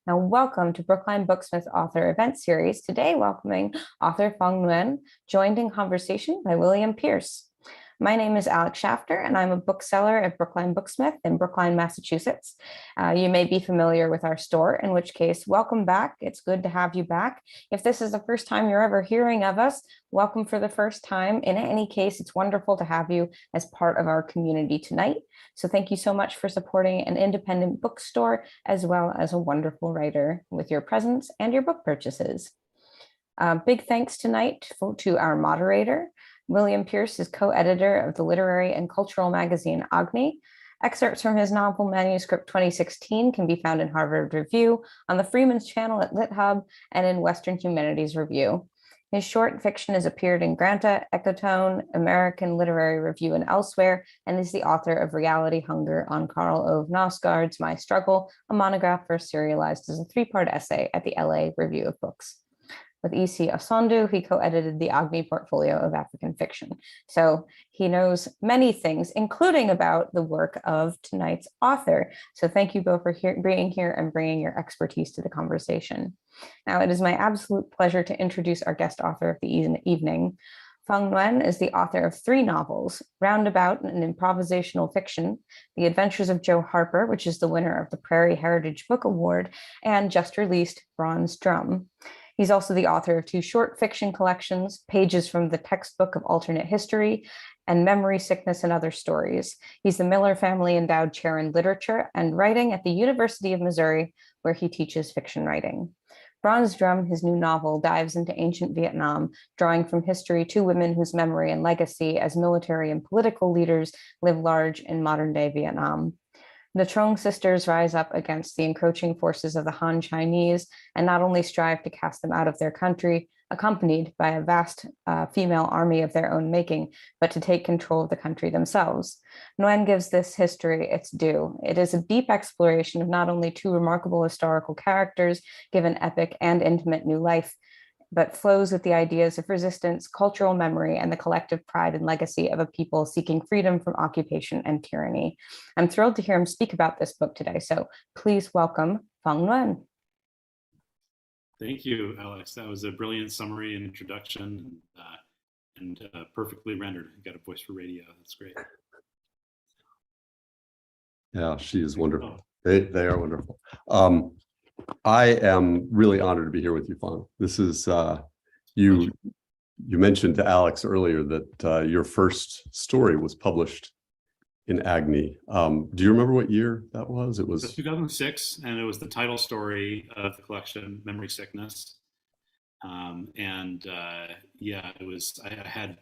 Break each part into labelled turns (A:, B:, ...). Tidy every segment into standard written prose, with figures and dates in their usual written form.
A: Now, welcome to Brookline Booksmith Author Event Series. Today, welcoming author Phong Nguyen, joined in conversation by William Pierce. My name is Alex Shafter, and I'm a bookseller at Brookline Booksmith in Brookline, Massachusetts. You may be familiar with our store, in which case, welcome back. It's good to have you back. If this is the first time you're ever hearing of us, welcome for the first time. In any case, it's wonderful to have you as part of our community tonight. So thank you so much for supporting an independent bookstore, as well as a wonderful writer with your presence and your book purchases. Big thanks tonight to our moderator. William Pierce is co-editor of the literary and cultural magazine Agni. Excerpts from his novel Manuscript 2016 can be found in Harvard Review, on the Freeman's Channel at LitHub, and in Western Humanities Review. His short fiction has appeared in Granta, Ecotone, American Literary Review, and elsewhere, and is the author of Reality Hunger on Karl Ove Knausgaard's My Struggle, a monograph first serialized as a three-part essay at the LA Review of Books. With E.C. Osondu, he co-edited the Agni portfolio of African fiction. So he knows many things, including about the work of tonight's author. So thank you both for being here and bringing your expertise to the conversation. Now, it is my absolute pleasure to introduce our guest author of the evening. Phong Nguyen is the author of 3 novels, Roundabout, an improvisational fiction, The Adventures of Joe Harper, which is the winner of the Prairie Heritage Book Award, and just released Bronze Drum. He's also the author of 2 short fiction collections, Pages from the Textbook of Alternate History and Memory Sickness and Other Stories. He's the Miller Family Endowed Chair in Literature and Writing at the University of Missouri, where he teaches fiction writing. Bronze Drum, his new novel, dives into ancient Vietnam, drawing from history 2 women whose memory and legacy as military and political leaders live large in modern-day Vietnam. The Trong sisters rise up against the encroaching forces of the Han Chinese and not only strive to cast them out of their country, accompanied by a vast female army of their own making, but to take control of the country themselves. Nguyen gives this history its due. It is a deep exploration of not only 2 remarkable historical characters given epic and intimate new life, but flows with the ideas of resistance, cultural memory, and the collective pride and legacy of a people seeking freedom from occupation and tyranny. I'm thrilled to hear him speak about this book today, so please welcome Phong Nguyen.
B: Thank you, Alex. That was a brilliant summary and introduction, and perfectly rendered. You got a voice for radio. That's great.
C: Yeah, she is wonderful. They are wonderful. I am really honored to be here with you, Phong. This is, you mentioned to Alex earlier that your first story was published in Agni. Do you remember what year that was? It was
B: 2006, and it was the title story of the collection, Memory Sickness. Yeah, it was, I had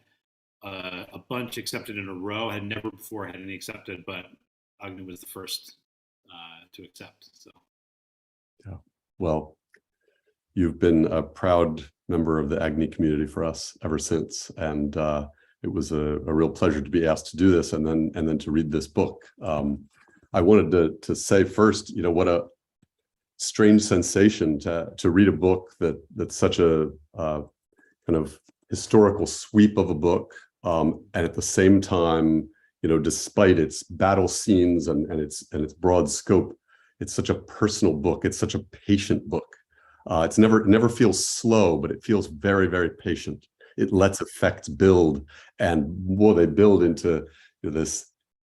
B: a bunch accepted in a row. I had never before had any accepted, but Agni was the first to accept, so.
C: Yeah. Well, you've been a proud member of the Agni community for us ever since, and it was a real pleasure to be asked to do this and then to read this book. I wanted to say first, you know, what a strange sensation to read a book that's such a kind of historical sweep of a book, and at the same time, you know, despite its battle scenes and its broad scope, it's such a personal book. It's such a patient book. It never feels slow, but it feels very, very patient. It lets effects build, and they build into this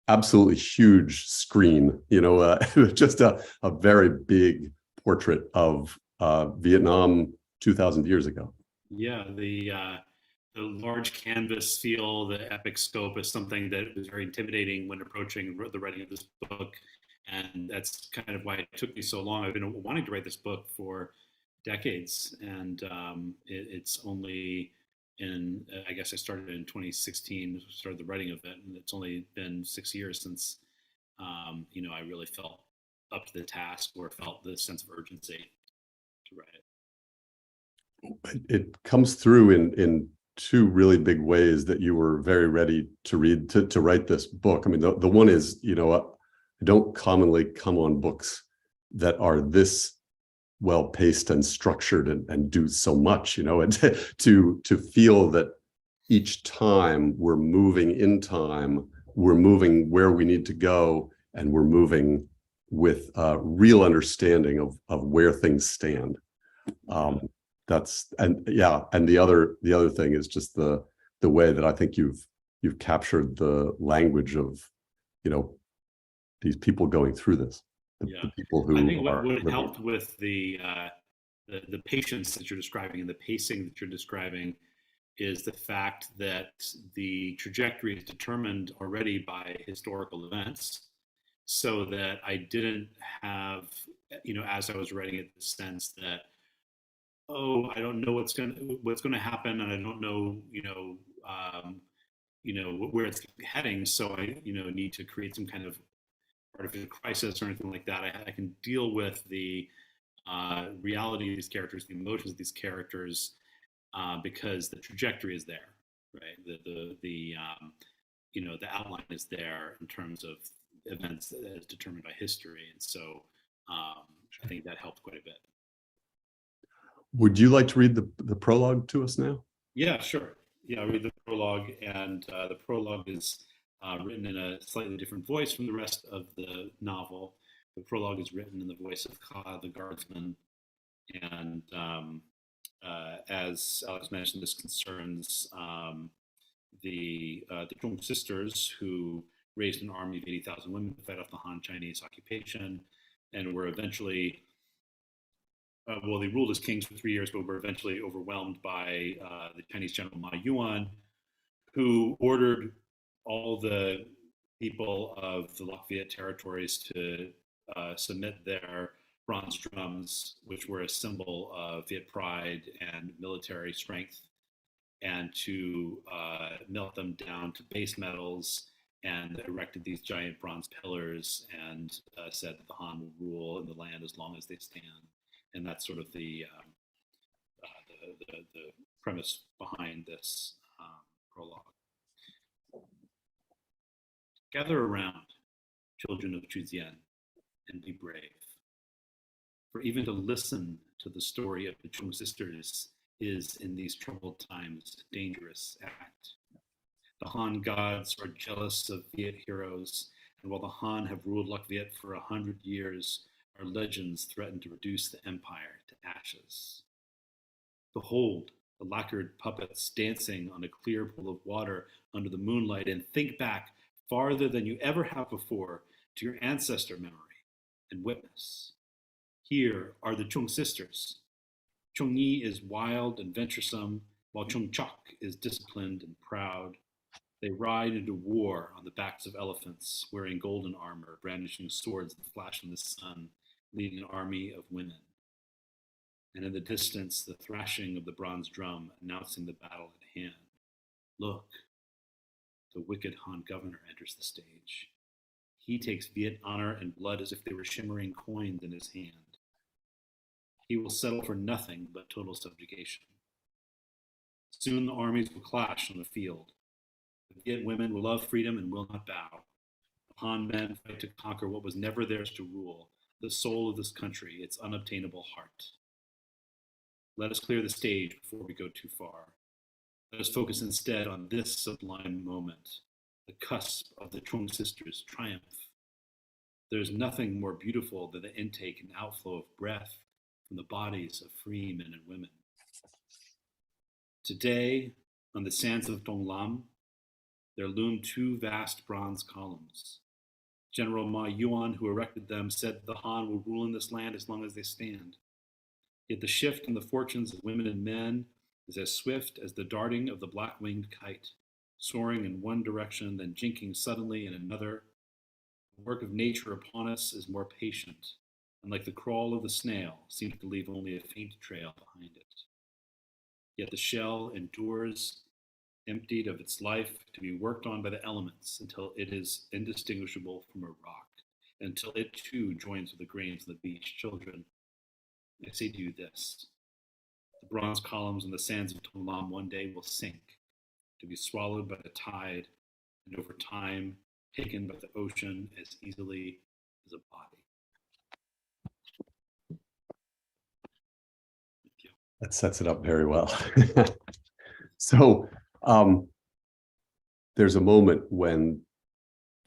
C: absolutely huge screen. You know, just a very big portrait of Vietnam 2,000 years ago.
B: Yeah, the large canvas feel, the epic scope is something that was very intimidating when approaching the writing of this book. And that's kind of why it took me so long. I've been wanting to write this book for decades, and it's only in, I guess I started in 2016, started the writing of it, and it's only been 6 years since, you know, I really felt up to the task or felt the sense of urgency to write it.
C: It comes through in 2 really big ways that you were very ready to write this book. I mean, the one is, you know, I don't commonly come on books that are this well-paced and structured and do so much, you know, and to feel that each time we're moving in time, we're moving where we need to go, and we're moving with real understanding of where things stand. And the other thing is just the way that I think you've captured the language of, these people going through this, the people who
B: I think
C: are
B: what
C: living.
B: helped with the patience that you're describing and the pacing that you're describing is the fact that the trajectory is determined already by historical events, so that I didn't have, as I was writing it, the sense that, oh, I don't know what's going to happen, and I don't know, where it's heading. So I, need to create some kind of artificial crisis or anything like that. I can deal with the reality of these characters, the emotions of these characters, because the trajectory is there, right? The outline is there in terms of events that is determined by history, and so I think that helped quite a bit.
C: Would you like to read the prologue to us now?
B: Yeah, sure. Yeah, I'll read the prologue, and the prologue is written in a slightly different voice from the rest of the novel. The prologue is written in the voice of Ka, the guardsman, and as Alex mentioned, this concerns the Chung sisters, who raised an army of 80,000 women to fight off the Han Chinese occupation, and were eventually, they ruled as kings for 3 years, but were eventually overwhelmed by the Chinese general Ma Yuan, who ordered all the people of the Lac Viet territories to submit their bronze drums, which were a symbol of Viet pride and military strength, and to melt them down to base metals, and erected these giant bronze pillars, and said that the Han will rule in the land as long as they stand. And that's sort of the premise behind this prologue. Gather around, children of Chuzian, and be brave. For even to listen to the story of the Chung sisters is, in these troubled times, a dangerous act. The Han gods are jealous of Viet heroes, and while the Han have ruled Lac Viet for 100 years, our legends threaten to reduce the empire to ashes. Behold the lacquered puppets dancing on a clear pool of water under the moonlight, and think back farther than you ever have before to your ancestor memory and witness. Here are the Chung sisters. Chung Yi is wild and venturesome, while Chung Chok is disciplined and proud. They ride into war on the backs of elephants, wearing golden armor, brandishing swords that flash in the sun, leading an army of women. And in the distance, the thrashing of the bronze drum announcing the battle at hand. Look, the wicked Han governor enters the stage. He takes Viet honor and blood as if they were shimmering coins in his hand. He will settle for nothing but total subjugation. Soon the armies will clash on the field. The Viet women will love freedom and will not bow. The Han men fight to conquer what was never theirs to rule, the soul of this country, its unobtainable heart. Let us clear the stage before we go too far. Let us focus instead on this sublime moment, the cusp of the Chung sisters' triumph. There is nothing more beautiful than the intake and outflow of breath from the bodies of free men and women. Today, on the sands of Dong Lam, there loom two vast bronze columns. General Ma Yuan, who erected them, said the Han will rule in this land as long as they stand. Yet the shift in the fortunes of women and men is as swift as the darting of the black-winged kite, soaring in one direction, then jinking suddenly in another. The work of nature upon us is more patient, and like the crawl of the snail, seems to leave only a faint trail behind it. Yet the shell endures, emptied of its life, to be worked on by the elements until it is indistinguishable from a rock, until it too joins with the grains on the beach. Children, I say to you this: the bronze columns on the sands of Dong Lam one day will sink, to be swallowed by the tide, and over time taken by the ocean as easily as a body. Thank you.
C: That sets it up very well. So there's a moment when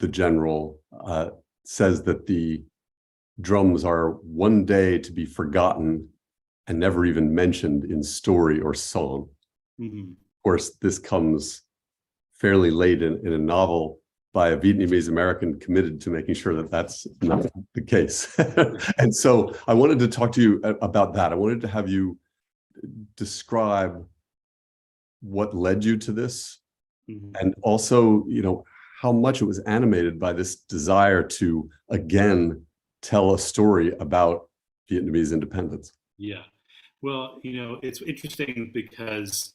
C: the general says that the drums are one day to be forgotten and never even mentioned in story or song.
B: Mm-hmm.
C: Of course, this comes fairly late in a novel by a Vietnamese American committed to making sure that that's not the case. And so I wanted to talk to you about that. I wanted to have you describe what led you to this,
B: Mm-hmm.
C: and also, how much it was animated by this desire to, again, tell a story about Vietnamese independence.
B: Yeah. Well, it's interesting because,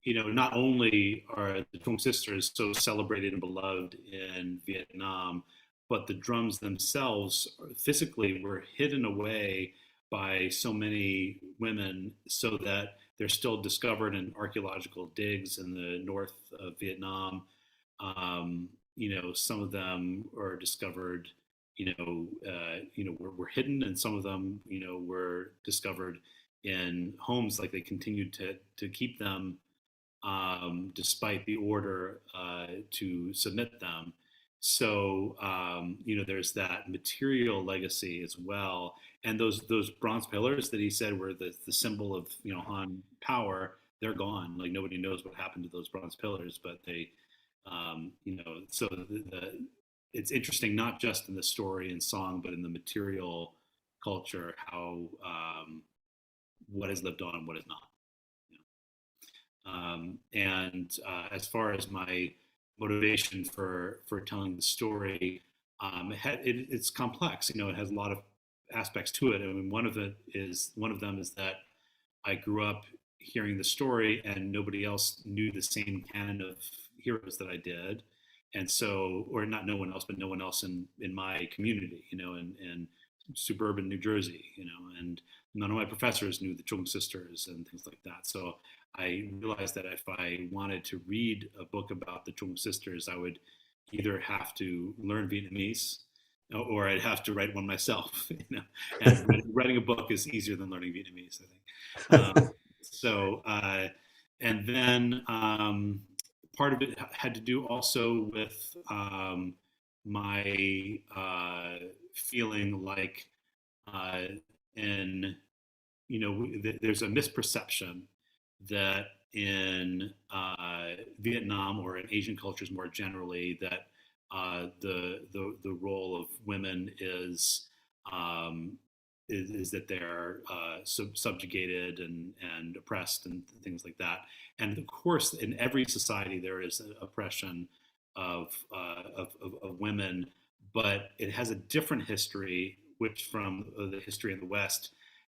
B: not only are the Trung sisters so celebrated and beloved in Vietnam, but the drums themselves physically were hidden away by so many women so that they're still discovered in archaeological digs in the north of Vietnam. Some of them are discovered, were hidden, and some of them, were discovered in homes. Like they continued to keep them despite the order to submit them. So there's that material legacy as well, and those bronze pillars that he said were the symbol of Han power. They're gone. Like nobody knows what happened to those bronze pillars, but they, so it's interesting not just in the story and song, but in the material culture how what is lived on and what is not. And as far as my motivation for telling the story, it's complex. It has a lot of aspects to it. I mean, one of them is that I grew up hearing the story, and nobody else knew the same canon of heroes that I did, and so, or not no one else, but no one else in my community, in suburban New Jersey, and none of my professors knew the Chung sisters and things like that. So I realized that if I wanted to read a book about the Chung sisters, I would either have to learn Vietnamese or I'd have to write one myself. And writing a book is easier than learning Vietnamese, I think. And then part of it had to do also with my feeling like there's a misperception that in Vietnam or in Asian cultures more generally, that the role of women is that they're subjugated and oppressed and things like that. And of course, in every society there is oppression of women, but it has a different history, which from the history in the West.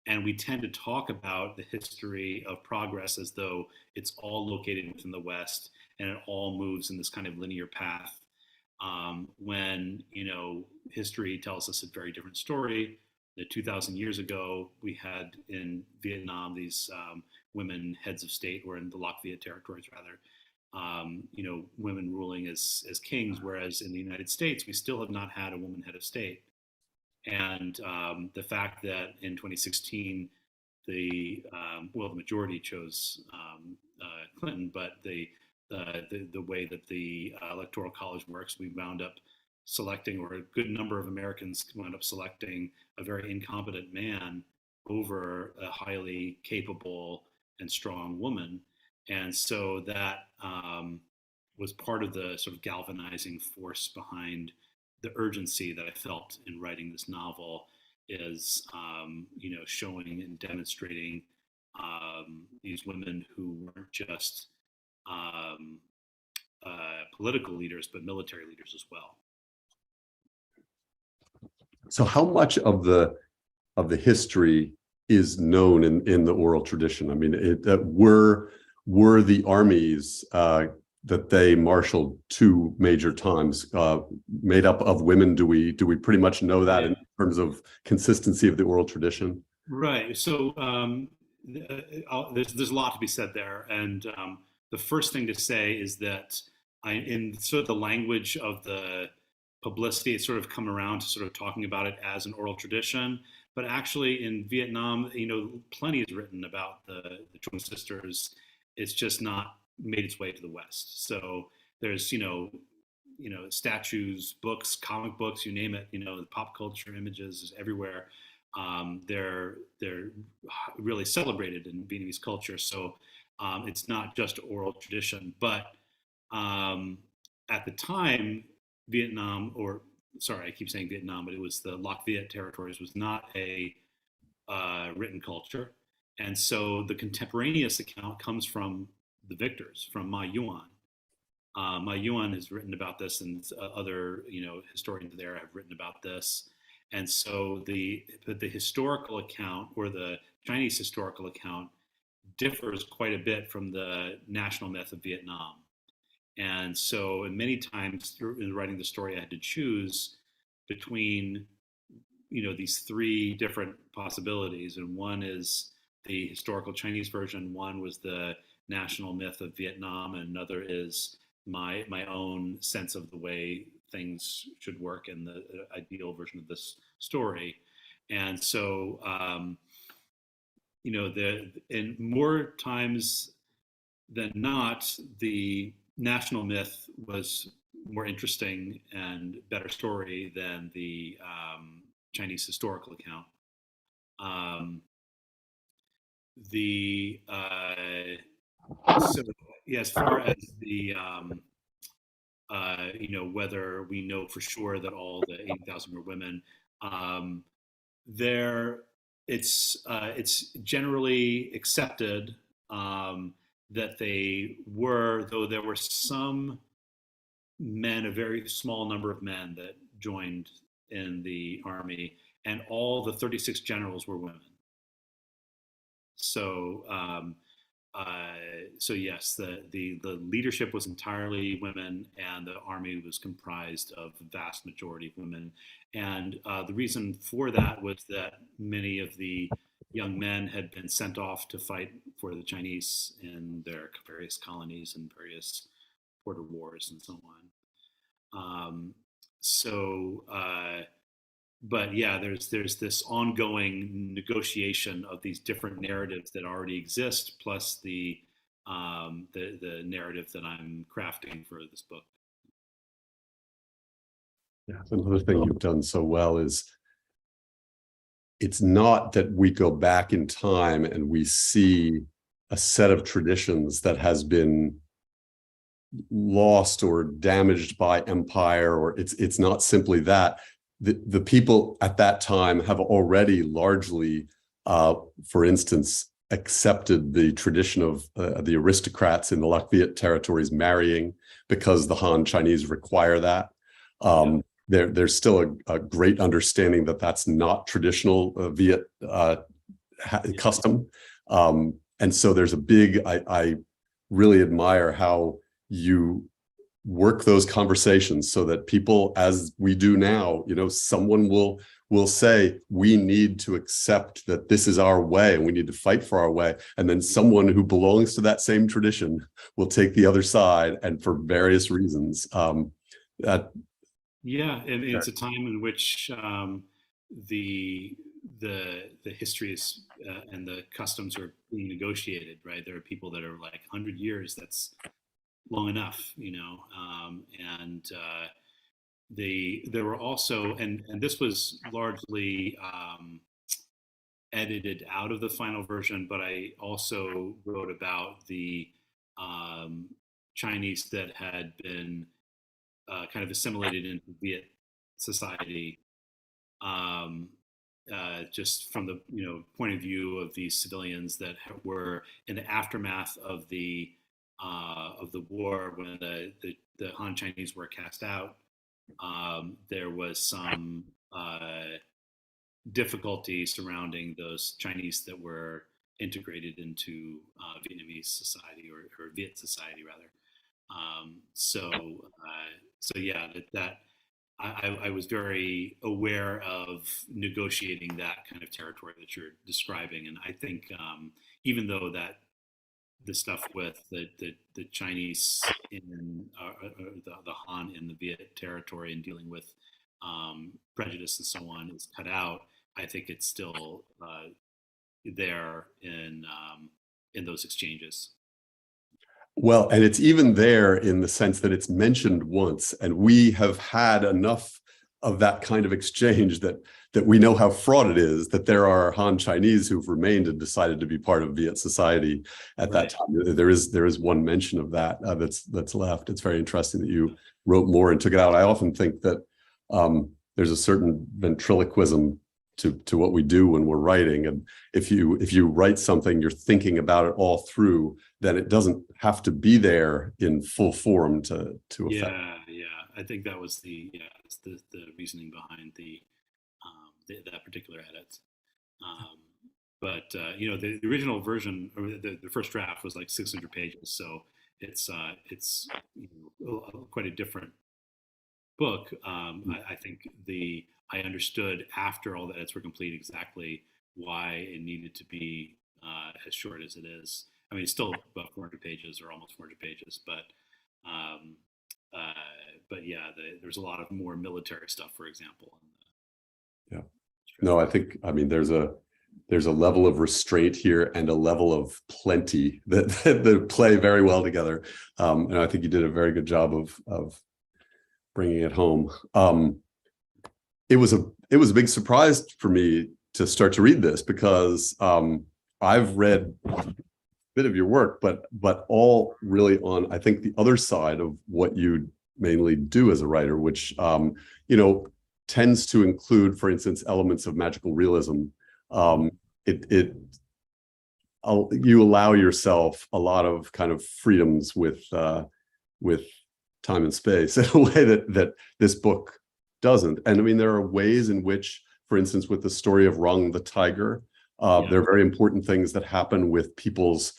B: And we tend to talk about the history of progress as though it's all located within the West and it all moves in this kind of linear path. When history tells us a very different story. That 2,000 years ago, we had in Vietnam these women heads of state, or in the Lac Viet territories rather, women ruling as kings, whereas in the United States, we still have not had a woman head of state. And the fact that in 2016, the majority chose Clinton, but the way that the electoral college works, we wound up selecting, or a good number of Americans wound up selecting, a very incompetent man over a highly capable and strong woman. And so that was part of the sort of galvanizing force behind the urgency that I felt in writing this novel, is showing and demonstrating these women who weren't just political leaders, but military leaders as well.
C: So how much of the history is known in the oral tradition? I mean, were the armies that they marshaled two major times made up of women? Do we pretty much know that in terms of consistency of the oral tradition?
B: Right. So there's a lot to be said there, and the first thing to say is that in sort of the language of the publicity, it's sort of come around to sort of talking about it as an oral tradition. But actually, in Vietnam, plenty is written about the Trung sisters. It's just not made its way to the West. So there's statues, books, comic books, you name it, the pop culture images is everywhere. They're really celebrated in Vietnamese culture. So it's not just oral tradition, but at the time, Vietnam, or sorry, I keep saying Vietnam, but it was the Lac Viet territories, was not a written culture. And so the contemporaneous account comes from the victors, from Ma Yuan. Ma Yuan has written about this, and other historians there have written about this. And so the historical account, or the Chinese historical account, differs quite a bit from the national myth of Vietnam. And so, and many times in writing the story, I had to choose between these three different possibilities. And one is the historical Chinese version, one was the national myth of Vietnam, and another is my own sense of the way things should work in the ideal version of this story. And so in more times than not, the national myth was more interesting and better story than the Chinese historical account. So yeah, as far as the whether we know for sure that all the 80,000 were women, it's generally accepted that they were, though there were some men, a very small number of men that joined in the army, and all the 36 generals were women. So, so yes, the leadership was entirely women, and the army was comprised of the vast majority of women. And the reason for that was that many of the young men had been sent off to fight for the Chinese in their various colonies and various border wars and so on. But yeah, there's this ongoing negotiation of these different narratives that already exist, plus the narrative that I'm crafting for this book.
C: Yeah, another thing you've done so well is it's not that we go back in time and we see a set of traditions that has been lost or damaged by empire, or it's not simply that. The people at that time have already largely, for instance, accepted the tradition of the aristocrats in the Lac Viet territories marrying, because the Han Chinese require that. There's still a great understanding that that's not traditional Viet custom. And so there's a big, I really admire how you work those conversations so that people, as we do now, someone will say, we need to accept that this is our way and we need to fight for our way. And then someone who belongs to that same tradition will take the other side, and for various reasons.
B: Yeah, and it's a time in which the history is and the customs are being negotiated, right? There are people that are like 100 years. That's long enough, and there were also, and this was largely edited out of the final version, but I also wrote about the Chinese that had been kind of assimilated into Viet society, just from the point of view of these civilians that were in the aftermath of the war, when the Han Chinese were cast out. There was some difficulty surrounding those Chinese that were integrated into Vietnamese society, or Viet society rather. So yeah, that I was very aware of negotiating that kind of territory that you're describing, and I think even though that the stuff with the Chinese in the Han in the Viet territory and dealing with prejudice and so on is cut out, I think it's still there in those exchanges.
C: Well, and it's even there in the sense that it's mentioned once, and we have had enough of that kind of exchange that we know how fraught it is, that there are Han Chinese who've remained and decided to be part of Viet society at that time. There is one mention of that that's left. It's very interesting that you wrote more and took it out. I often think that there's a certain ventriloquism to what we do when we're writing, and if you write something, you're thinking about it all through, then it doesn't have to be there in full form to affect.
B: Yeah. I think that was the reasoning behind that particular edit. But the original version, or the first draft, was like 600 pages, so it's quite a different book. I think I understood after all the edits were complete exactly why it needed to be as short as it is. I mean, it's still about 400 pages or almost 400 pages, but yeah, there's a lot of more military stuff, for example.
C: Yeah. No, I mean, there's a level of restraint here and a level of plenty that play very well together. And I think you did a very good job of bringing it home. It was a big surprise for me to start to read this, because I've read a bit of your work, but all really on, I think, the other side of what you mainly do as a writer, which tends to include, for instance, elements of magical realism. You allow yourself a lot of kind of freedoms with time and space in a way that this book doesn't. And I mean, there are ways in which, for instance, with the story of Rung the tiger, there are very important things that happen with people's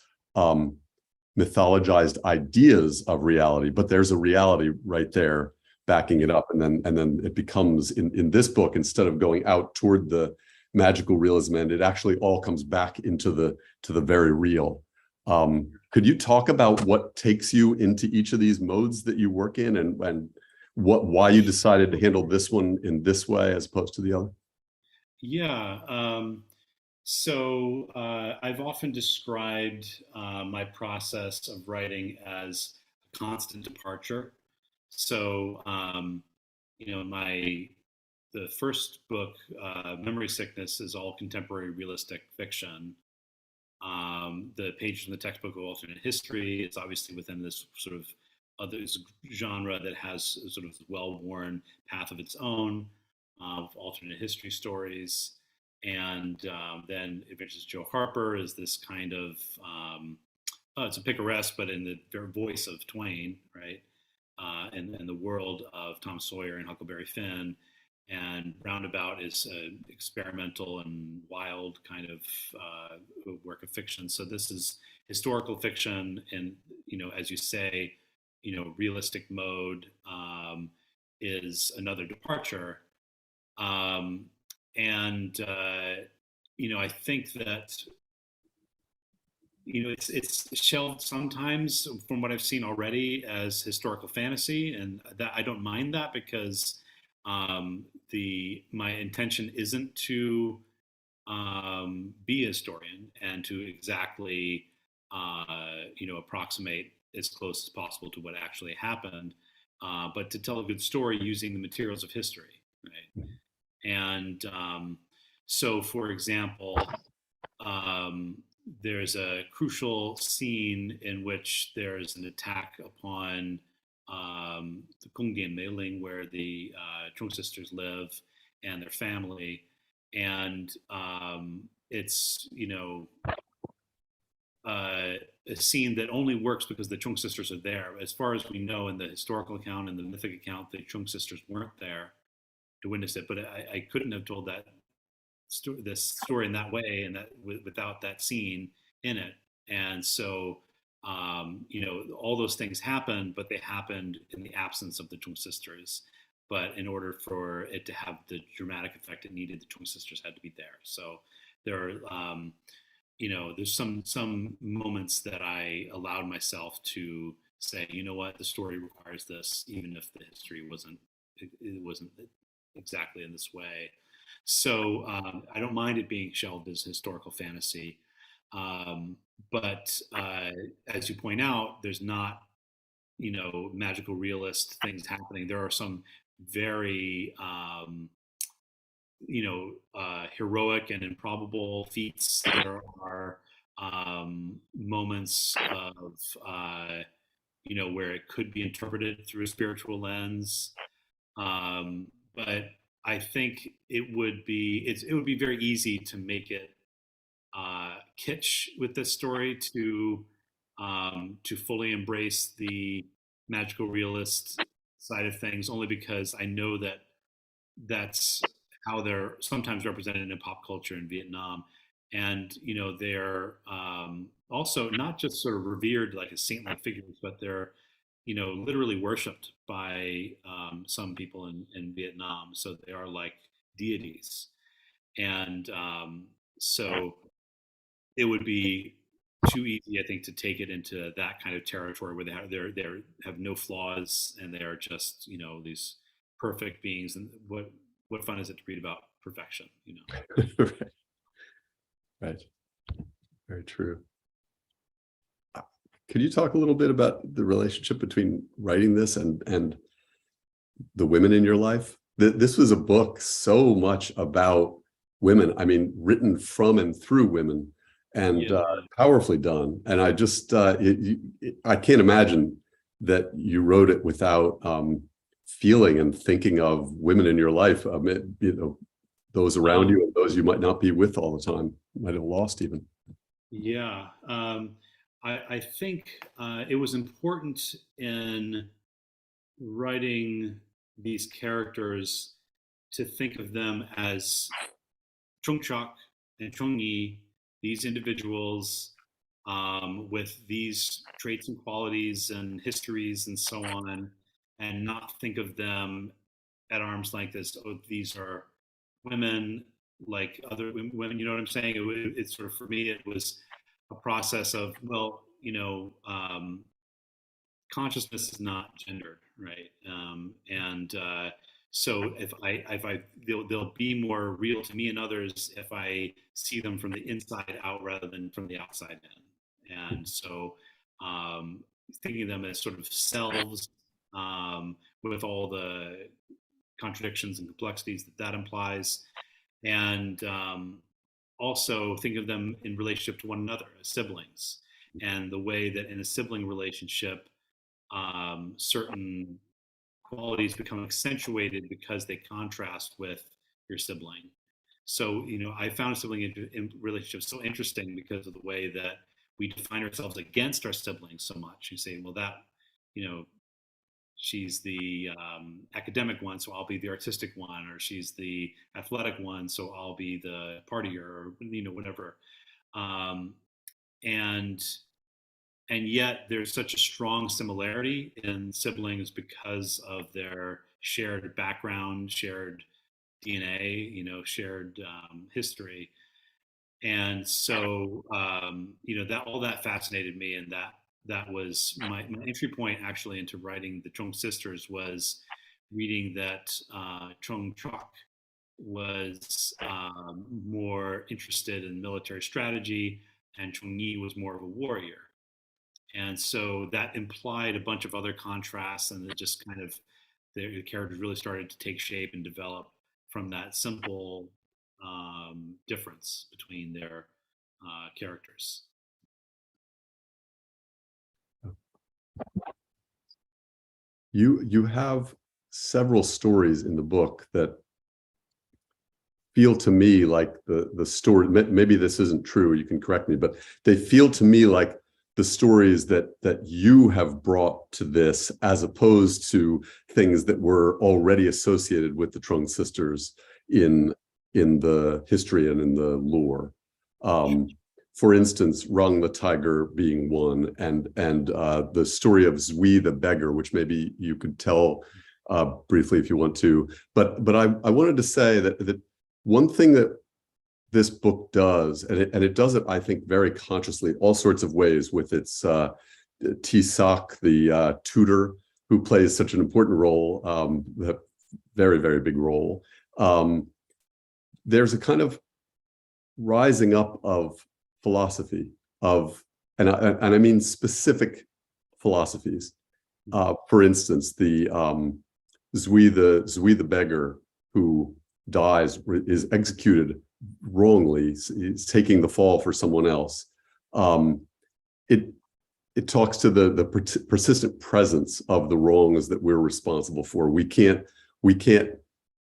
C: mythologized ideas of reality, but there's a reality right there backing it up. And then it becomes, in this book, instead of going out toward the magical realism end, it actually all comes back into the very real. Could you talk about what takes you into each of these modes that you work in, and why you decided to handle this one in this way as opposed to the other?
B: Yeah. So I've often described my process of writing as a constant departure. So the first book, Memory Sickness, is all contemporary realistic fiction. The pages from the textbook of alternate history, it's obviously within this sort of other genre that has a sort of well-worn path of its own, of alternate history stories. And then Adventures of Joe Harper is this kind of, it's a picaresque, but in the voice of Twain, right? And the world of Tom Sawyer and Huckleberry Finn. And Roundabout is an experimental and wild kind of work of fiction. So this is historical fiction, and as you say, realistic mode is another departure. And I think that it's shelved sometimes, from what I've seen already, as historical fantasy, and that I don't mind that, because my intention isn't to be a historian and to exactly approximate as close as possible to what actually happened, but to tell a good story using the materials of history, right? And so, for example, there's a crucial scene in which there's an attack upon the Kungdian Meiling, where the Chung sisters live, and their family. And it's, a scene that only works because the Chung sisters are there. As far as we know, in the historical account and the mythic account, the Chung sisters weren't there to witness it. But I couldn't have told this story in that way, and that without that scene in it. And so, all those things happened, but they happened in the absence of the Chung sisters. But in order for it to have the dramatic effect it needed, the Chung sisters had to be there. So there are, there's some moments that I allowed myself to say, you know what, the story requires this, even if the history wasn't exactly in this way. So I don't mind it being shelved as historical fantasy. But as you point out, there's not, magical realist things happening. There are some very, heroic and improbable feats. There are moments of, where it could be interpreted through a spiritual lens. But I think it would be very easy to make it kitsch with this story to fully embrace the magical realist side of things, only because I know that that's how they're sometimes represented in pop culture in Vietnam. And, they're also not just sort of revered like as saint-like figures, but they're, literally worshipped by some people in Vietnam. So they are like deities. And so it would be too easy, I think, to take it into that kind of territory where they have no flaws and they are just, these perfect beings. And what fun is it to read about perfection,
C: Right. Right. Very true. Could you talk a little bit about the relationship between writing this and the women in your life? This was a book so much about women. I mean, written from and through women, and powerfully done. And I just, I can't imagine that you wrote it without feeling and thinking of women in your life, those around you and those you might not be with all the time, might have lost even.
B: Yeah. I think it was important in writing these characters to think of them as Chung Chok and Chung Yi, these individuals with these traits and qualities and histories and so on, and not think of them at arm's length as, oh, these are women like other women. You know what I'm saying? It's sort of, for me, it was a process of, well, consciousness is not gendered, right? So they'll be more real to me and others if I see them from the inside out rather than from the outside in. And so thinking of them as sort of selves with all the contradictions and complexities that implies, and also think of them in relationship to one another as siblings, and the way that in a sibling relationship, certain qualities become accentuated because they contrast with your sibling. So, I found sibling in relationships so interesting because of the way that we define ourselves against our siblings so much. You say, well, that, she's the academic one, so I'll be the artistic one, or she's the athletic one, so I'll be the partier, or whatever. And yet there's such a strong similarity in siblings because of their shared background, shared DNA, shared history. And so, that all that fascinated me, and that was my entry point actually into writing the Chung sisters, was reading that Chung Chok was more interested in military strategy, and Chung Yi was more of a warrior. And so that implied a bunch of other contrasts, and it just kind of, the characters really started to take shape and develop from that simple difference between their characters.
C: You have several stories in the book that feel to me like the story, maybe this isn't true, you can correct me, but they feel to me like the stories that you have brought to this, as opposed to things that were already associated with the Trung sisters in the history and in the lore. For instance, Rung the tiger being one, and the story of Zui the beggar, which maybe you could tell briefly if you want to. But I wanted to say that one thing that this book does, and it does it, I think, very consciously, all sorts of ways, with its Tisak, the tutor, who plays such an important role, a very, very big role. There's a kind of rising up of philosophy of, and I mean specific philosophies. For instance, the Zui the beggar who dies is executed wrongly. He's taking the fall for someone else. It talks to the persistent presence of the wrongs that we're responsible for. We can't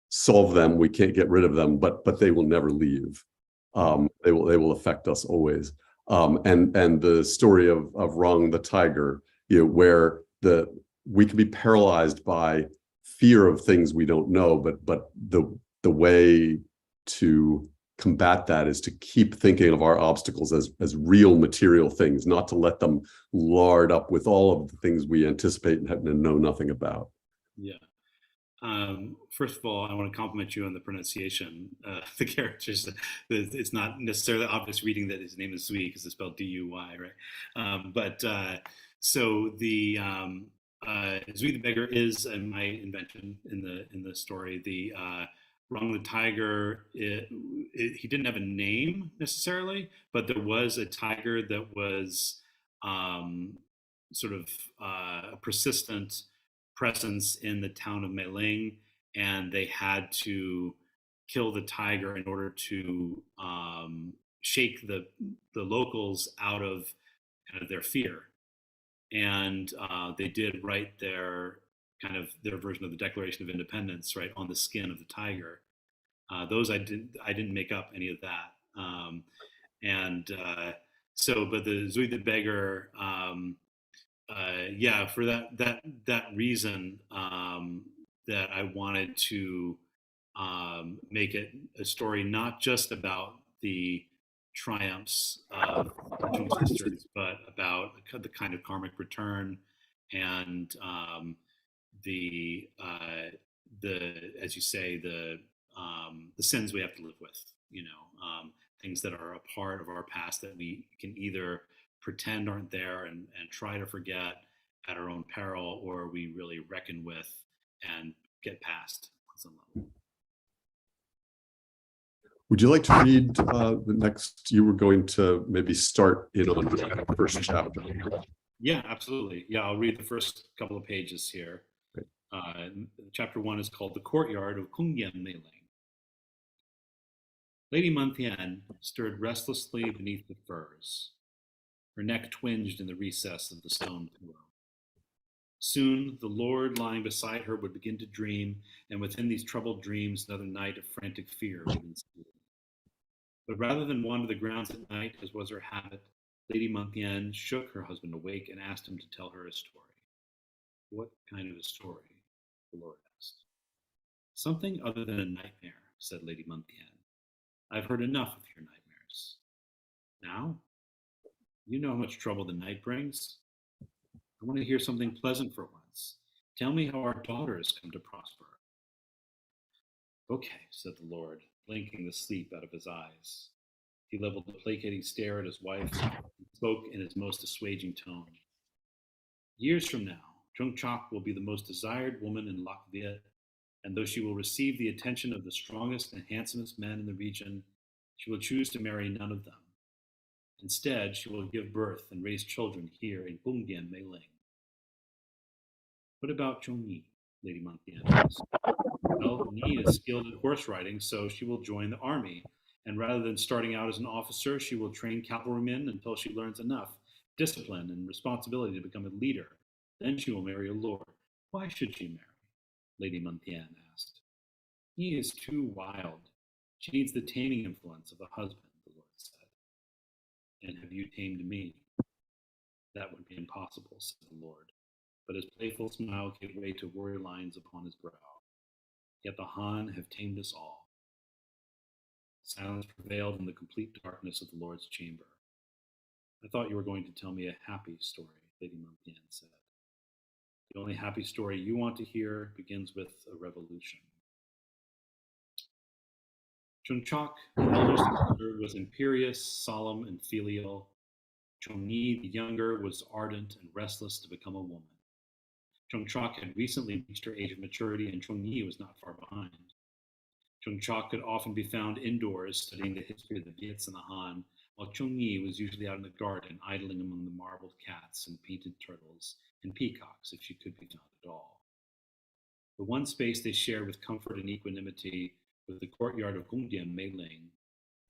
C: solve them. We can't get rid of them, but they will never leave. They will affect us always. And the story of Rong the tiger, where we can be paralyzed by fear of things we don't know, but the way to combat that is to keep thinking of our obstacles as real material things, not to let them lard up with all of the things we anticipate and know nothing about.
B: Yeah. First of all, I want to compliment you on the pronunciation. The characters, it's not necessarily obvious reading that his name is Zui because it's spelled D-U-Y, right? So the Zui the beggar is my invention in the story. The Rong the tiger, he didn't have a name necessarily, but there was a tiger that was sort of a persistent presence in the town of Meiling, and they had to kill the tiger in order to shake the locals out of kind of their fear. And they did write their version of the Declaration of Independence right on the skin of the tiger. Those I didn't make up any of that. But the Zui the beggar, for that reason, that I wanted to make it a story not just about the triumphs of Chung's sisters, but about the kind of karmic return and the as you say, the sins we have to live with, things that are a part of our past that we can either pretend aren't there and try to forget at our own peril, or we really reckon with and get past on some level.
C: Would you like to read the next? You were going to maybe start in on the first chapter.
B: Yeah, absolutely. Yeah, I'll read the first couple of pages here.
C: Great.
B: Chapter 1 is called The Courtyard of Kungyan Meiling. Lady Montian stirred restlessly beneath the firs. Her neck twinged in the recess of the stone pillow. Soon the Lord lying beside her would begin to dream, and within these troubled dreams another night of frantic fear would ensue. But rather than wander the grounds at night, as was her habit, Lady Montian shook her husband awake and asked him to tell her a story. What kind of a story? The Lord asked. Something other than a nightmare, said Lady Montian. I've heard enough of your nightmares. Now? You know how much trouble the night brings. I want to hear something pleasant for once. Tell me how our daughters come to prosper. Okay, said the Lord, blinking the sleep out of his eyes. He leveled a placating stare at his wife and spoke in his most assuaging tone. Years from now, Chung Chok will be the most desired woman in Lac Viet, and though she will receive the attention of the strongest and handsomest men in the region, she will choose to marry none of them. Instead, she will give birth and raise children here in Kungyan Meiling. What about Chung Yi? Lady Montian asked. Well, Ni is skilled at horse riding, so she will join the army, and rather than starting out as an officer, she will train cavalrymen until she learns enough discipline and responsibility to become a leader. Then she will marry a lord. Why should she marry? Lady Montian asked. He is too wild. She needs the taming influence of a husband, the Lord said. And have you tamed me? That would be impossible, said the Lord. But his playful smile gave way to warrior lines upon his brow. Yet the Han have tamed us all. Silence prevailed in the complete darkness of the Lord's chamber. I thought you were going to tell me a happy story, Lady Montian said. The only happy story you want to hear begins with a revolution. Chung Chok, the elder sister, was imperious, solemn, and filial. Chung Yi, the younger, was ardent and restless to become a woman. Chung Chok had recently reached her age of maturity, and Chung Yi was not far behind. Chung Chok could often be found indoors studying the history of the Viets and the Han, while Chung-Yi was usually out in the garden idling among the marbled cats and painted turtles and peacocks if she could be found at all. The one space they shared with comfort and equanimity was the courtyard of Gongdian Meiling.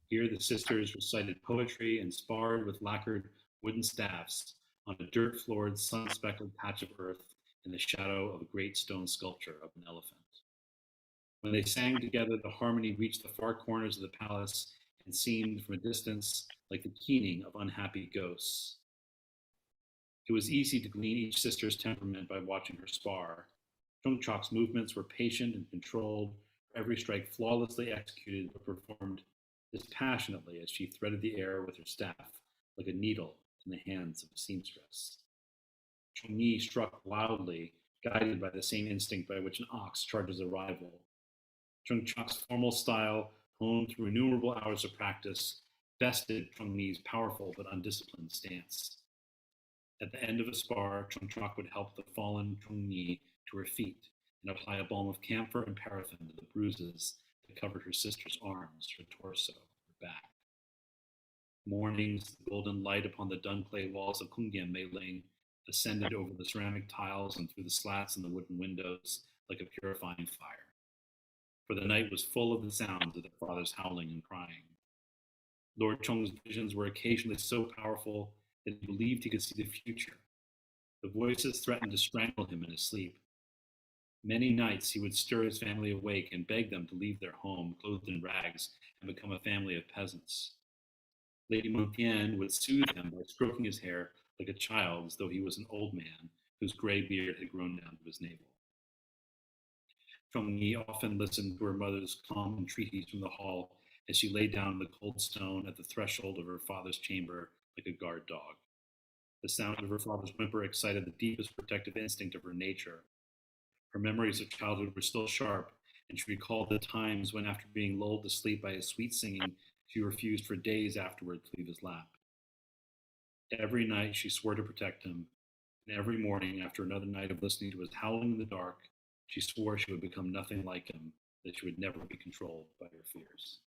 B: Here the sisters recited poetry and sparred with lacquered wooden staffs on a dirt-floored, sun-speckled patch of earth in the shadow of a great stone sculpture of an elephant. When they sang together, the harmony reached the far corners of the palace and seemed from a distance like the keening of unhappy ghosts. It was easy to glean each sister's temperament by watching her spar. Chungchok's movements were patient and controlled, every strike flawlessly executed but performed dispassionately as she threaded the air with her staff like a needle in the hands of a seamstress. Chung-Yi struck loudly, guided by the same instinct by which an ox charges a rival. Chungchok's formal style, honed through innumerable hours of practice, bested Chung-Yi's powerful but undisciplined stance. At the end of a spar, Chungchok would help the fallen Chung-Yi to her feet and apply a balm of camphor and paraffin to the bruises that covered her sister's arms, her torso, her back. Mornings, the golden light upon the dun clay walls of Gongdian Meiling ascended over the ceramic tiles and through the slats in the wooden windows like a purifying fire. For the night was full of the sounds of their father's howling and crying. Lord Chung's visions were occasionally so powerful that he believed he could see the future. The voices threatened to strangle him in his sleep. Many nights he would stir his family awake and beg them to leave their home, clothed in rags, and become a family of peasants. Lady Montian would soothe him by stroking his hair like a child, as though he was an old man whose gray beard had grown down to his navel. Chung-Yi often listened to her mother's calm entreaties from the hall as she lay down on the cold stone at the threshold of her father's chamber like a guard dog. The sound of her father's whimper excited the deepest protective instinct of her nature. Her memories of childhood were still sharp, and she recalled the times when, after being lulled to sleep by his sweet singing, she refused for days afterward to leave his lap. Every night she swore to protect him, and every morning, after another night of listening to his howling in the dark, she swore she would become nothing like him, that she would never be controlled by her fears.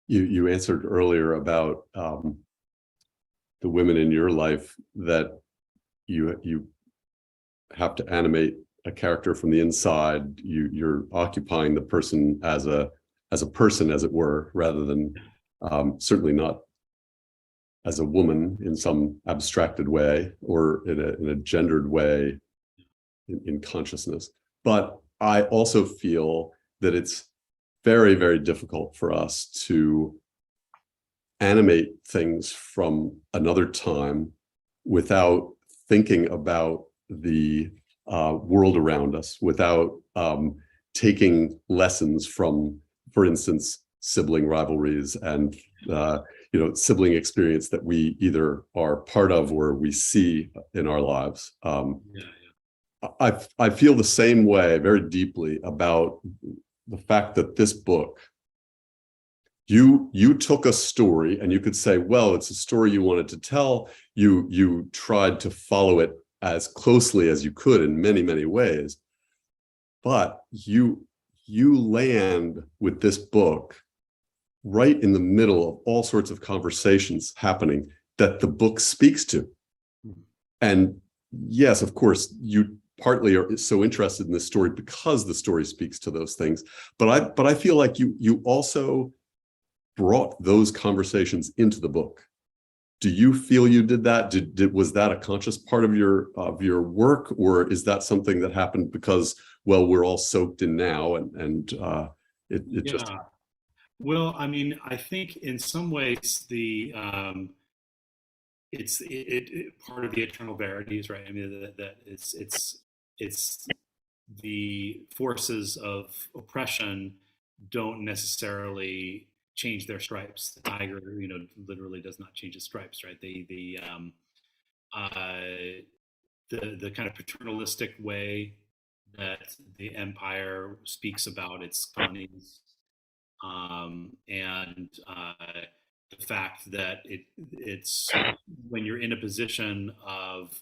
C: You answered earlier about the women in your life that you have to animate a character from the inside. You're occupying the person as a person, as it were, rather than certainly not as a woman in some abstracted way or in a gendered way in consciousness. But I also feel that it's very, very difficult for us to animate things from another time without thinking about the world around us, without taking lessons from, for instance, sibling rivalries and sibling experience that we either are part of or we see in our lives. I feel the same way very deeply about the fact that this book, you took a story and you could say, well, it's a story you wanted to tell. You tried to follow it as closely as you could in many, many ways, but you land with this book right in the middle of all sorts of conversations happening that the book speaks to. And yes, of course, you partly are so interested in this story because the story speaks to those things. But I feel like you also brought those conversations into the book. Do you feel you did that? Was that a conscious part of your work, or is that something that happened because, well, we're all soaked in now and it just.
B: Well, I mean, I think in some ways it's part of the eternal verities, right? I mean, that it's the forces of oppression don't necessarily change their stripes. The tiger, literally does not change its stripes, right? The kind of paternalistic way that the empire speaks about its colonies, and the fact that it's when you're in a position of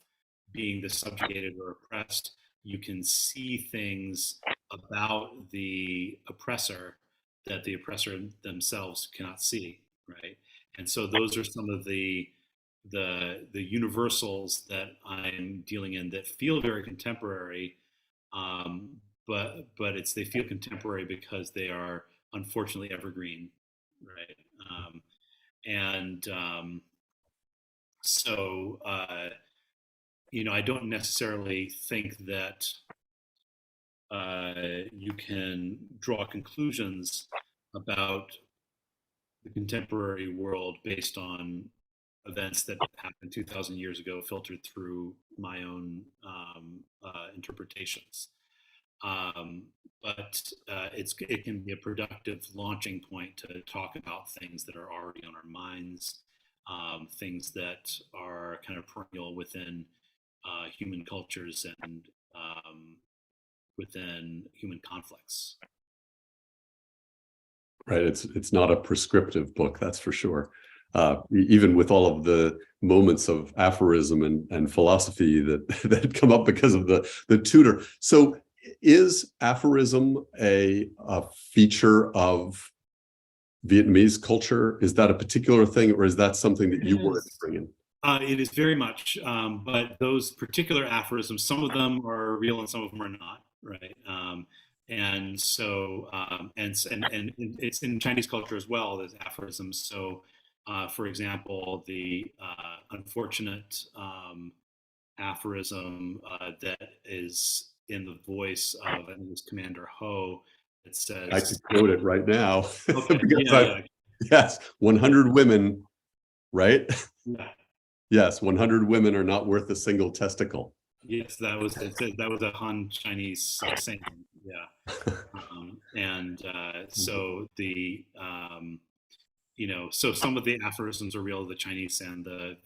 B: being the subjugated or oppressed, you can see things about the oppressor that the oppressor themselves cannot see, right? And so those are some of the universals that I'm dealing in that feel very contemporary, um, but they feel contemporary because they are unfortunately evergreen, right? And so I don't necessarily think that you can draw conclusions about the contemporary world based on events that happened 2,000 years ago, filtered through my own interpretations. But it can be a productive launching point to talk about things that are already on our minds, things that are kind of perennial within human cultures and within human conflicts.
C: Right. It's not a prescriptive book, that's for sure. Even with all of the moments of aphorism and philosophy that come up because of the tutor. So is aphorism a feature of Vietnamese culture? Is that a particular thing, or is that something that you wanted to bring in?
B: It is very much, but those particular aphorisms, some of them are real and some of them are not, right? And so, and it's in Chinese culture as well. There's aphorisms. So, for example, the unfortunate aphorism that is in the voice of, I think it's Commander Ho. It says,
C: I could quote it right now.
B: Okay, yeah.
C: Yes, 100 women, right?
B: Yeah.
C: Yes, 100 women are not worth a single testicle.
B: Yes, that was a Han Chinese saying. Yeah, so so some of the aphorisms are real, the Chinese and the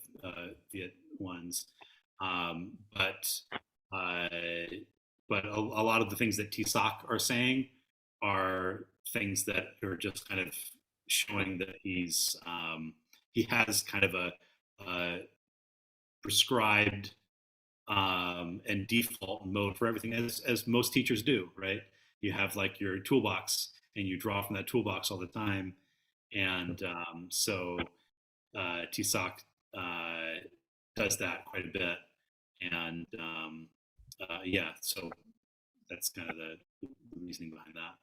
B: Viet ones, but a lot of the things that Tisak are saying are things that are just kind of showing that he has kind of a prescribed and default mode for everything, as most teachers do, right? You have like your toolbox and you draw from that toolbox all the time. And so TSOC does that quite a bit. And so that's kind of the reasoning behind that.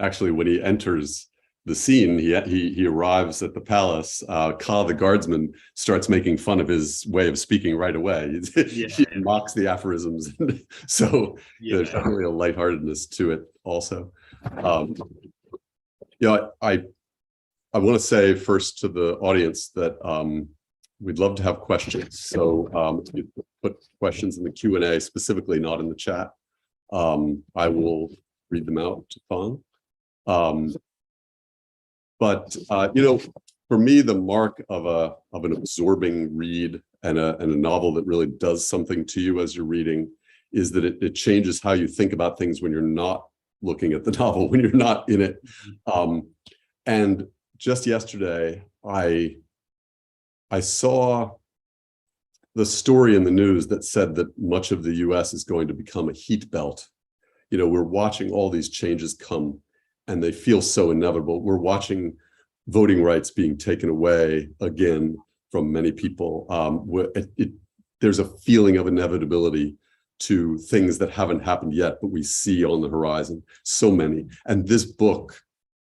C: Actually, when he enters the scene, he arrives at the palace. Ka, the guardsman, starts making fun of his way of speaking right away. He mocks the aphorisms. So there's definitely a lightheartedness to it also. I want to say first to the audience that we'd love to have questions. So you put questions in the Q&A, specifically not in the chat. I will read them out to Phong. But for me, the mark of an absorbing read and a novel that really does something to you as you're reading is that it changes how you think about things when you're not looking at the novel, when you're not in it. And just yesterday, I saw the story in the news that said that much of the US is going to become a heat belt. We're watching all these changes come, and they feel so inevitable. We're watching voting rights being taken away again from many people. There's a feeling of inevitability to things that haven't happened yet, but we see on the horizon so many. And this book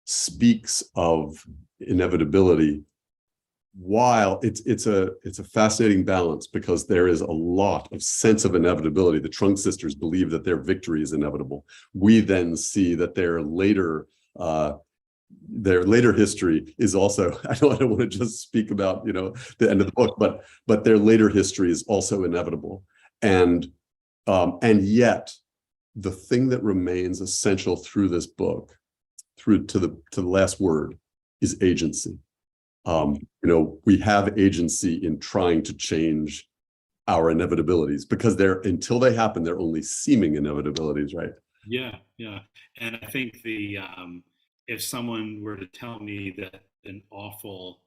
C: speaks of inevitability, while it's a fascinating balance, because there is a lot of sense of inevitability. The Trunk sisters believe that their victory is inevitable. We then see that their later history is also, I don't want to just speak about the end of the book, but their later history is also inevitable. And yet the thing that remains essential through this book, through to the last word, is agency. We have agency in trying to change our inevitabilities, because until they happen, they're only seeming inevitabilities, right?
B: Yeah. And I think if someone were to tell me that an awful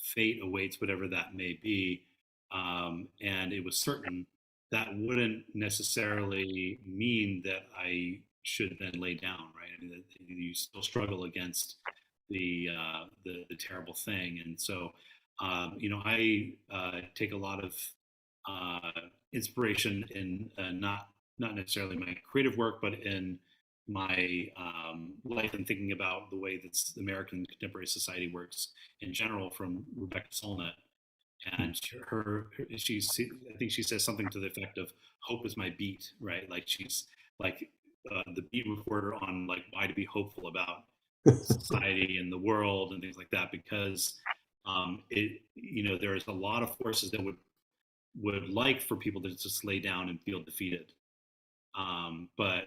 B: fate awaits, whatever that may be, and it was certain, that wouldn't necessarily mean that I should then lay down, right? I mean, you still struggle against the terrible thing, and so I take a lot of inspiration in not necessarily my creative work, but in my life and thinking about the way that American contemporary society works in general, from Rebecca Solnit. And I think she says something to the effect of "hope is my beat," right? Like she's like the beat reporter on like why to be hopeful about society and the world and things like that, because there's a lot of forces that would like for people to just lay down and feel defeated, but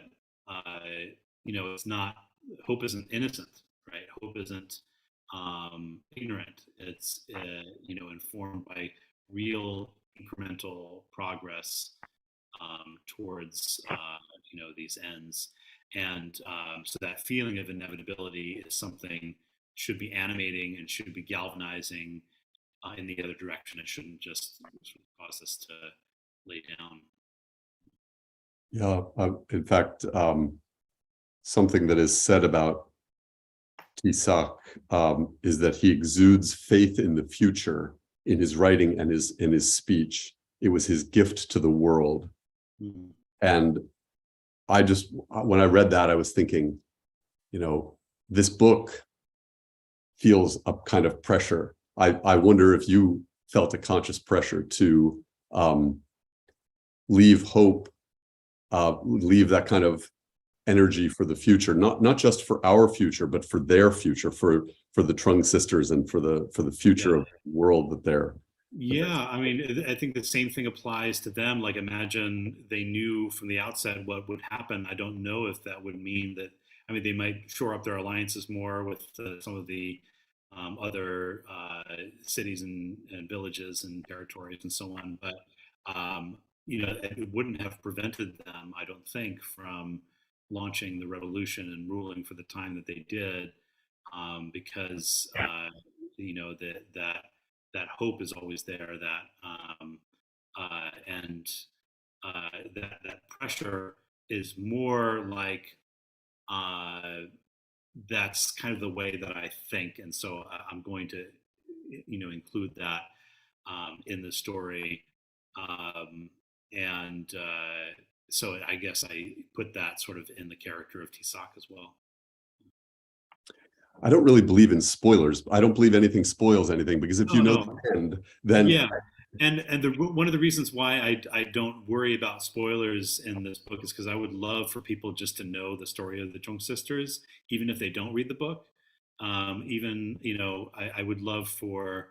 B: it's not. Hope isn't innocent, right? Hope isn't ignorant. It's informed by real incremental progress towards these ends, and so that feeling of inevitability is something should be animating and should be galvanizing in the other direction. It shouldn't just sort of cause us to lay down.
C: Yeah, in fact, something that is said about Tisac is that he exudes faith in the future in his writing and in his speech. It was his gift to the world.
B: Mm-hmm.
C: And when I read that, I was thinking, this book feels a kind of pressure. I wonder if you felt a conscious pressure to leave hope, leave that kind of energy for the future, not just for our future, but for their future, for the Trung sisters and for the future of the world that they're.
B: Yeah, I mean, I think the same thing applies to them. Like, imagine they knew from the outset what would happen. I don't know if that would mean that. I mean, they might shore up their alliances more with some of the other cities and villages and territories and so on. But it wouldn't have prevented them, I don't think, from launching the revolution and ruling for the time that they did, because that hope is always there. That pressure is more like that's kind of the way that I think, and so I'm going to include that in the story, and so I guess I put that sort of in the character of Tisac as well.
C: I don't really believe in spoilers. I don't believe anything spoils anything, because if the end, then
B: yeah. And one of the reasons why I don't worry about spoilers in this book is because I would love for people just to know the story of the Trung sisters, even if they don't read the book. I would love for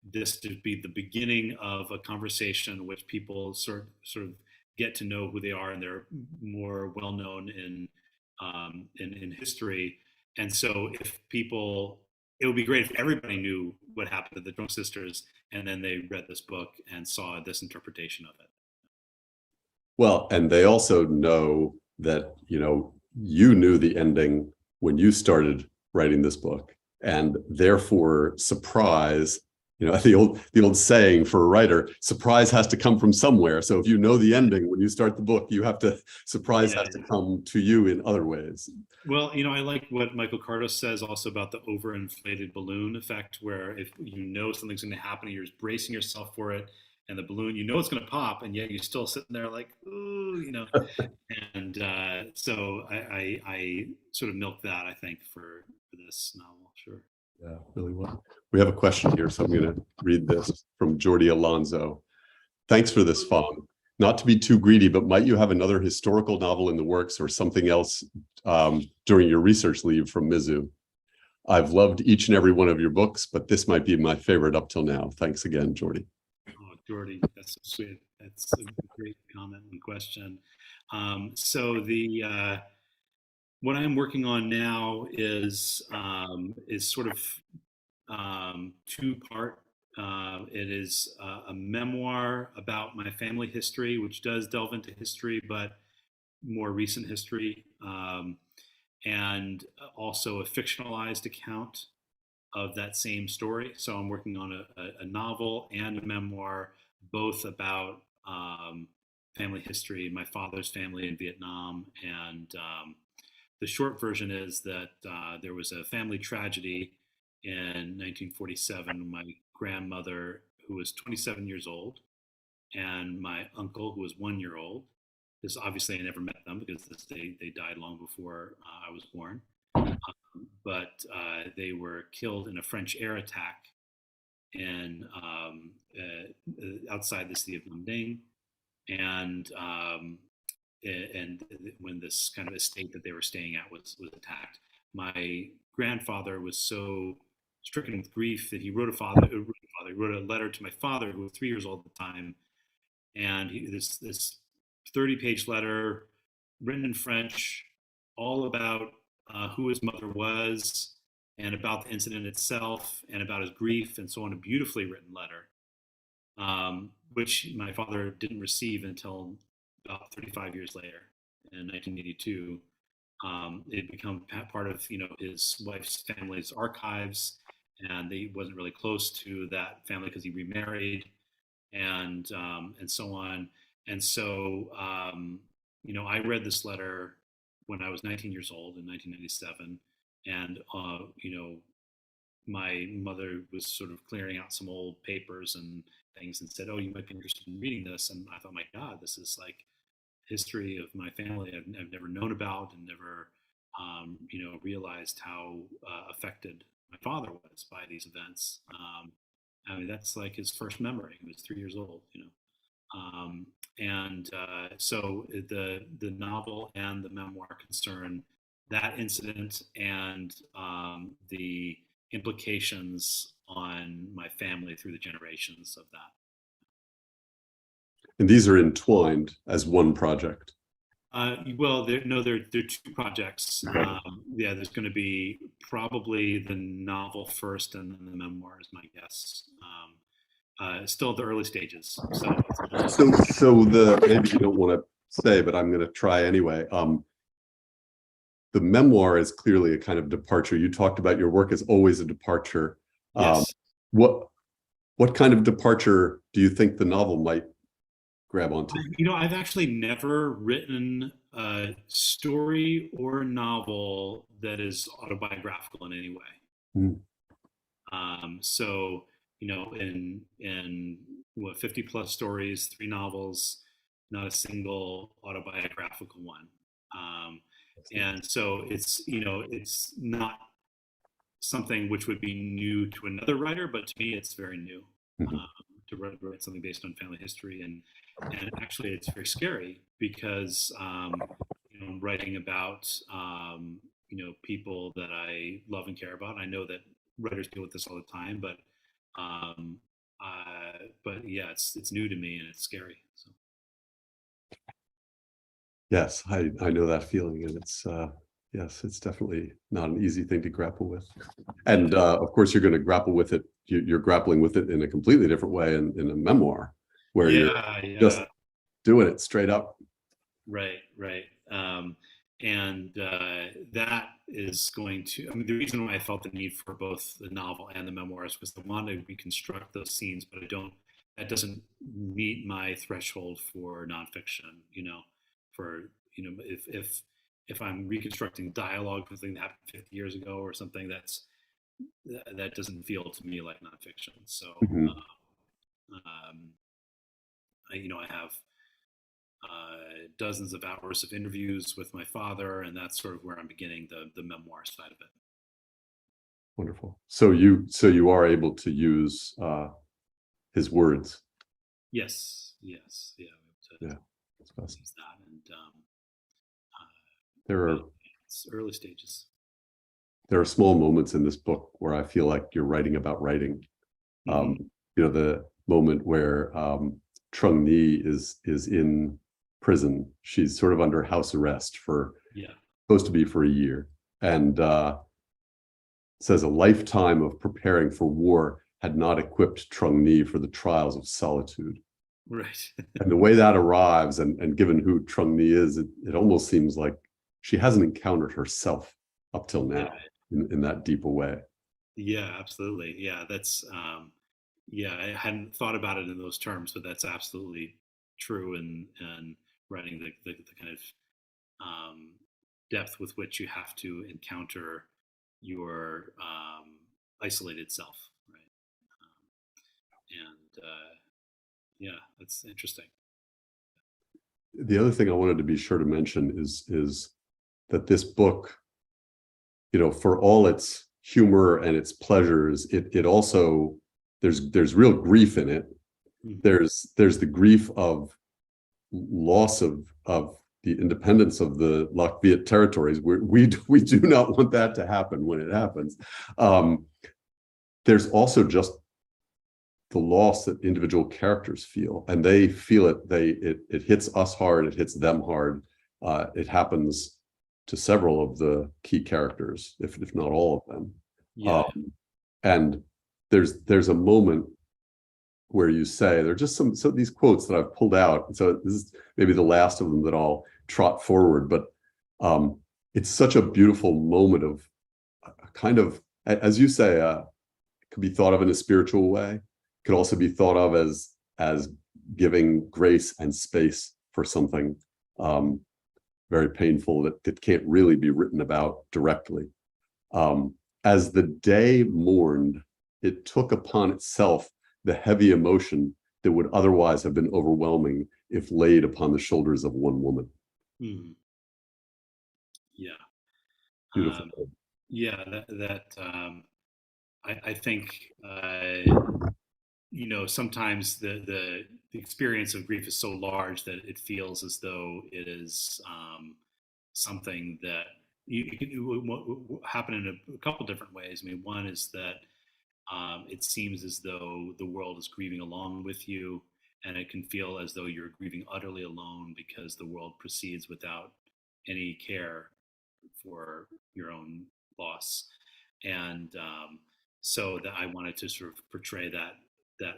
B: this to be the beginning of a conversation in which people sort of get to know who they are, and they're more well known in history. And so it would be great if everybody knew what happened to the Trung sisters, and then they read this book and saw this interpretation of it.
C: Well, and they also know that, you knew the ending when you started writing this book, and therefore surprise, the old saying for a writer, surprise has to come from somewhere. So if you know the ending when you start the book, surprise has to come to you in other ways.
B: Well, I like what Michael Cardos says also about the overinflated balloon effect, where if something's going to happen, you're just bracing yourself for it, and the balloon, it's going to pop, and yet you're still sitting there like, ooh, and so I sort of milk that, I think, for this novel. Sure.
C: Yeah, really well. We have a question here, so I'm going to read this from Jordi Alonso. Thanks for this, Phong. Not to be too greedy, but might you have another historical novel in the works or something else during your research leave from Mizzou? I've loved each and every one of your books, but this might be my favorite up till now. Thanks again, Jordi.
B: Oh, Jordi, that's so sweet. That's a great comment and question. So what I'm working on now is sort of two-part. It is a memoir about my family history, which does delve into history, but more recent history, and also a fictionalized account of that same story. So I'm working on a novel and a memoir, both about family history, my father's family in Vietnam, and the short version is that there was a family tragedy in 1947. My grandmother, who was 27 years old, and my uncle, who was 1 year old. This obviously I never met them because they died long before I was born. But they were killed in a French air attack in outside the city of Munding, and when this kind of estate that they were staying at was attacked, my grandfather was so stricken with grief that he wrote a letter to my father, who was 3 years old at the time, and this 30-page letter written in French, all about who his mother was and about the incident itself and about his grief and so on. A beautifully written letter, which my father didn't receive until about 35 years later in 1982. It became part of his wife's family's archives, and he wasn't really close to that family because he remarried and so on. And so I read this letter when I was 19 years old in 1997, and my mother was sort of clearing out some old papers and things and said, "Oh, you might be interested in reading this." And I thought, my God, this is like history of my family I've never known about, and never realized how affected my father was by these events. I mean, that's like his first memory. He was 3 years old, so the novel and the memoir concern that incident and the implications on my family through the generations of that.
C: And these are entwined as one project.
B: Well, there are two projects. Yeah, there's going to be probably the novel first, and then the memoir is my guess. Still at the early stages.
C: So maybe you don't want to say, but I'm going to try anyway. The memoir is clearly a kind of departure. You talked about your work as always a departure.
B: Yes.
C: What kind of departure do you think the novel might grab onto?
B: I've actually never written a story or novel that is autobiographical in any way. So, in 50 plus stories, 3 novels, not a single autobiographical one. And so it's not something which would be new to another writer, but to me, it's very new. To write something based on family history, and actually it's very scary because writing about people that I love and care about. I know that writers deal with this all the time, but yeah, it's new to me and it's scary. So.
C: Yes, I know that feeling, and it's yes, it's definitely not an easy thing to grapple with. And of course, you're going to grapple with it. You're grappling with it in a completely different way in a memoir, where you're just doing it straight up.
B: Right. And that is going to, I mean, the reason why I felt the need for both the novel and the memoir is because I want to reconstruct those scenes, but that doesn't meet my threshold for nonfiction, if I'm reconstructing dialogue for something that happened 50 years ago or something, that doesn't feel to me like nonfiction. So, I have dozens of hours of interviews with my father, and that's sort of where I'm beginning the memoir side of it.
C: Wonderful. So you are able to use his words.
B: Yes. Yeah.
C: That's awesome.
B: Use that, and
C: there are
B: it's early stages.
C: There are small moments in this book where I feel like you're writing about writing. The moment where Trung Nhi is in prison. She's sort of under house arrest supposed to be for a year, and says a lifetime of preparing for war had not equipped Trung Nhi for the trials of solitude.
B: Right.
C: And the way that arrives, and given who Trung Nhi is, it almost seems like she hasn't encountered herself up till now in that deeper way.
B: Yeah, absolutely. Yeah, that's I hadn't thought about it in those terms, but that's absolutely true. And writing the kind of depth with which you have to encounter your isolated self, right? Yeah, that's interesting.
C: The other thing I wanted to be sure to mention is that this book, for all its humor and its pleasures, it also there's real grief in it. There's the grief of loss of the independence of the Lac Viet territories. We do not want that to happen when it happens. There's also just the loss that individual characters feel, and they feel it. It hits us hard. It hits them hard. It happens to several of the key characters, if not all of them.
B: Yeah.
C: And there's a moment where you say, there are just some these quotes that I've pulled out. So this is maybe the last of them that I'll trot forward, but it's such a beautiful moment of kind of, as you say, it could be thought of in a spiritual way. It could also be thought of as giving grace and space for something very painful that can't really be written about directly. As the day mourned, it took upon itself the heavy emotion that would otherwise have been overwhelming if laid upon the shoulders of one woman.
B: Mm. Yeah.
C: Beautiful.
B: I think sometimes the experience of grief is so large that it feels as though it is something that it can happen in a couple different ways. I mean, one is that it seems as though the world is grieving along with you, and it can feel as though you're grieving utterly alone because the world proceeds without any care for your own loss. And so that I wanted to sort of portray that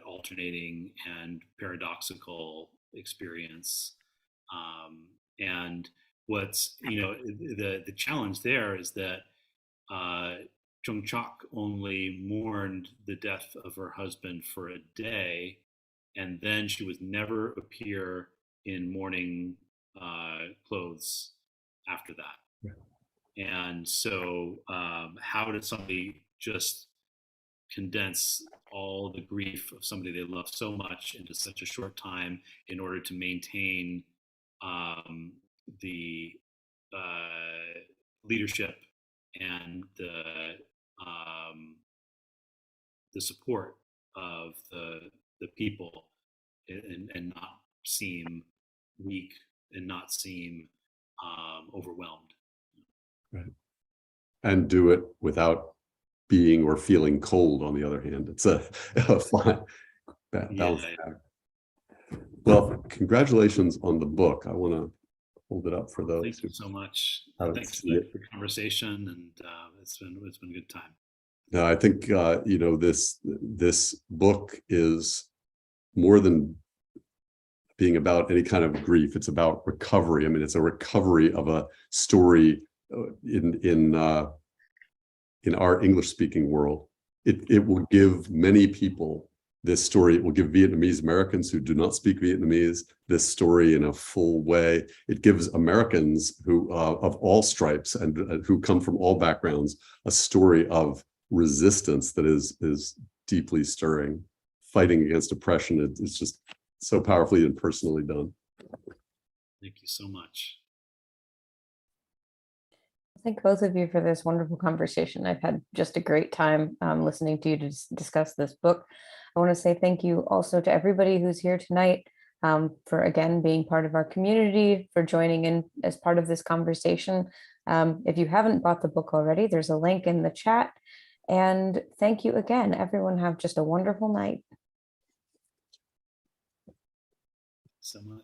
B: alternating and paradoxical experience. And what's the challenge there is that Chung Chok only mourned the death of her husband for a day, and then she would never appear in mourning clothes after that. Yeah. And so how did somebody just condense all the grief of somebody they love so much into such a short time in order to maintain the leadership and the support of the people, and not seem weak and not seem overwhelmed.
C: Right. And do it without being or feeling cold, on the other hand. It's a fine balance. Yeah. Well, congratulations on the book. I want to hold it up for those.
B: Thank you so much. Thanks for the conversation, and it's been a good time.
C: No, I think this book is more than being about any kind of grief. It's about recovery. I mean, it's a recovery of a story in our English-speaking world. It will give many people this story. It will give Vietnamese Americans who do not speak Vietnamese this story in a full way. It gives Americans who of all stripes and who come from all backgrounds a story of resistance that is deeply stirring. Fighting against oppression. It's just so powerfully and personally done.
B: Thank you so much.
A: Thank both of you for this wonderful conversation. I've had just a great time listening to you to discuss this book. I want to say thank you also to everybody who's here tonight for, again, being part of our community, for joining in as part of this conversation. If you haven't bought the book already, there's a link in the chat. And thank you again. Everyone have just a wonderful night.
B: So much.